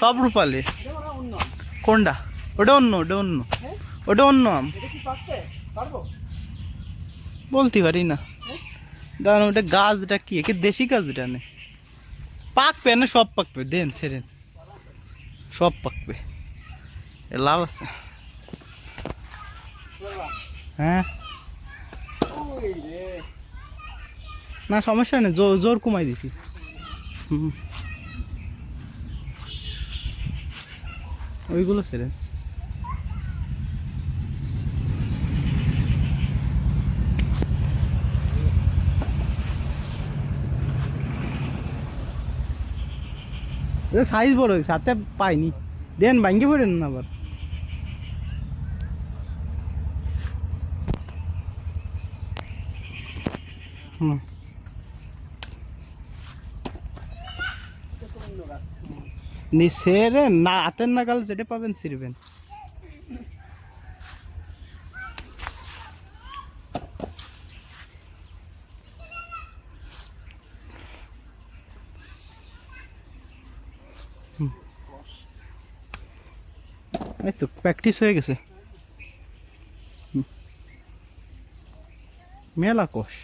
সব রূপালি। কোনটা? ওটা অন্য, ওটা অন্য, ওটা অন্য আম। বলতে পারি না। দাঁড়ান, ওটা গাছটা কি দেশি গাছটা নেই? পাকবে না, সব পাকবে, দেন ছেড়েন, সব পাকবে, লাভ আছে। হ্যাঁ না, সমস্যা নেই, জোর কমাই দিছি। ওইগুলো ছেড়ে সাইজ বড় হয়েছে, হাতে পাইনি, দেন ভাঙ্গে পড়েন না আবার। সেরে না, হাতের নাগাল যেটা পাবেন ছিড়বেন। এই তো প্র্যাকটিস হয়ে গেছে, মেলা কোষ।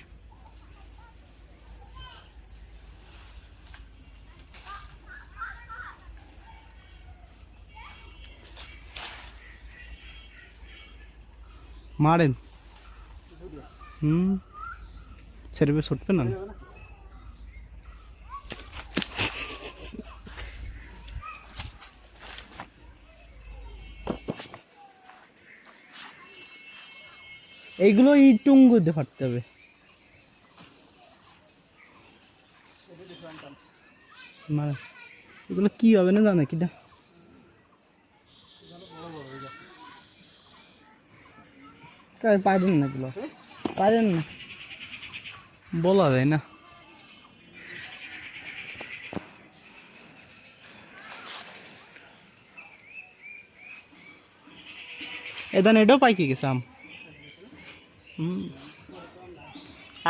মারেন, ছেড়বে, ছুটবে না। এইগুলো ইটুঙ্গু দিয়ে ফাটতে হবে। মানে এগুলো কি হবে না জানে কিটা, পারেন না, এগুলো পারেন না, বলা যায় না। এদান এটাও পাইকে গেছে আম।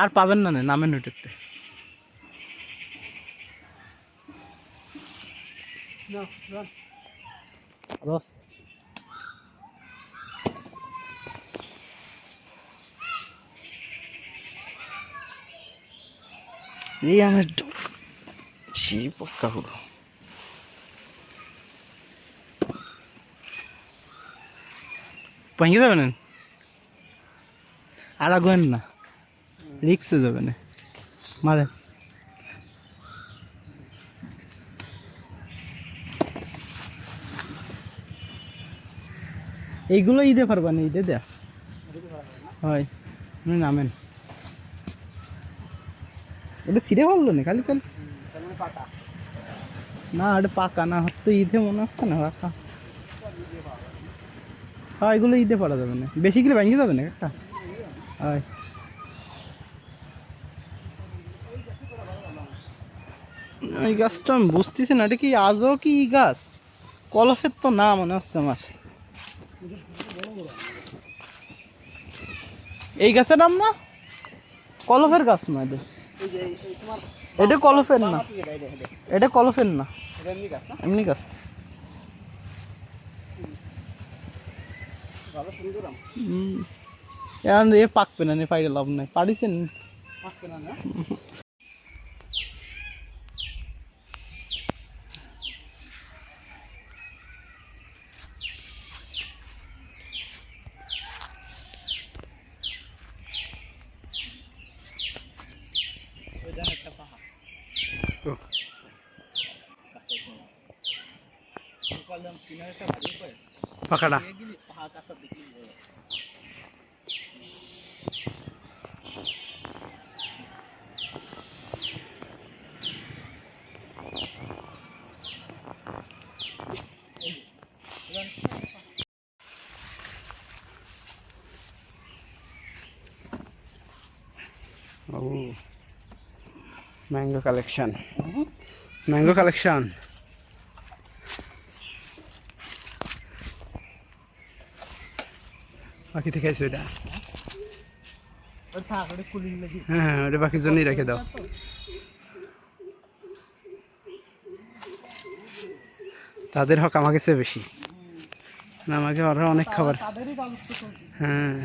আর পাবেন না, নামেন ওইটাতে। এই আমার পক্কা হলো, ভেঙে যাবেন, আর আগেন না, রিক্সে যাবে না, মারে। এইগুলো ঈদে পারবা না, ঈদে দেয়া হয়, নামেন। ওটা ছিঁড়ে পারলো না, খালি খালি না, ওটা পাকা না, তো ঈদে মনে হচ্ছে না পাকা। হ্যাঁ, এগুলো ঈদে পারা যাবে না, বেশি গেলে ভেঙে যাবে না একটা। হয়, এই গাছটা আমি বুঝতেছি না, এটা কি আজও কি গাছ? কলফের তো না মনে হচ্ছে আমার। এই গাছের নাম না, কলফের গাছ না এটা, এটা কলফের না, এটা কলফের না, এমনি গাছ। এ পাকবে না, পাইলে লাভ নাই, পারিছেন পাকবে না। পাকাটা ম্যাঙ্গো কালেকশন, ম্যাঙ্গো কালেকশন। বাকি থেকে আছে ওটা, হ্যাঁ ওটা বাকির জন্যই রেখে দাও। তাদের হক আমাকে চেয়ে বেশি, না আমাকে ওরা অনেক খাবার। হ্যাঁ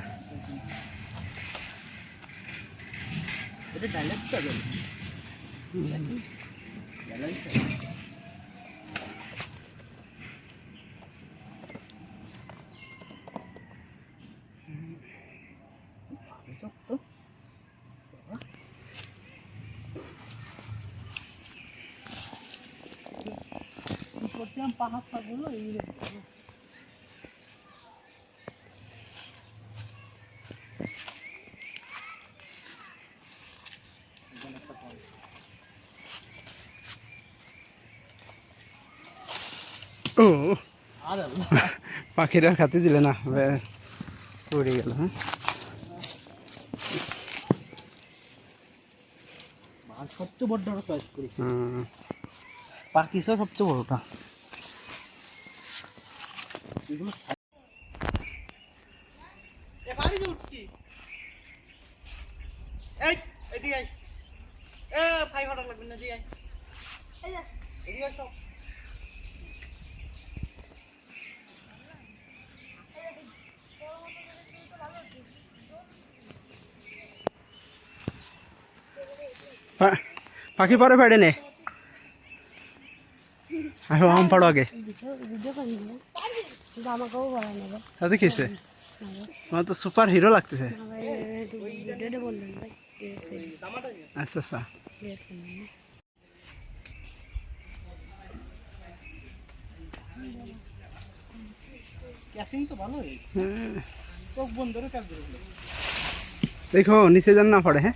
ও পাখিরা খাতে দিলে না, পড়ে গেল। হ্যাঁ সবচেয়ে বড়টা চয়েস করেছি, পাকিসও সবচেয়ে বড়টা। পাখি পরে ফেড়ে নে, আসো আম পাড়ো আগে। তাতে কিসে আমার তো সুপার হিরো লাগতেছে। আচ্ছা আচ্ছা দেখো নিচে যেন না পড়ে। হ্যাঁ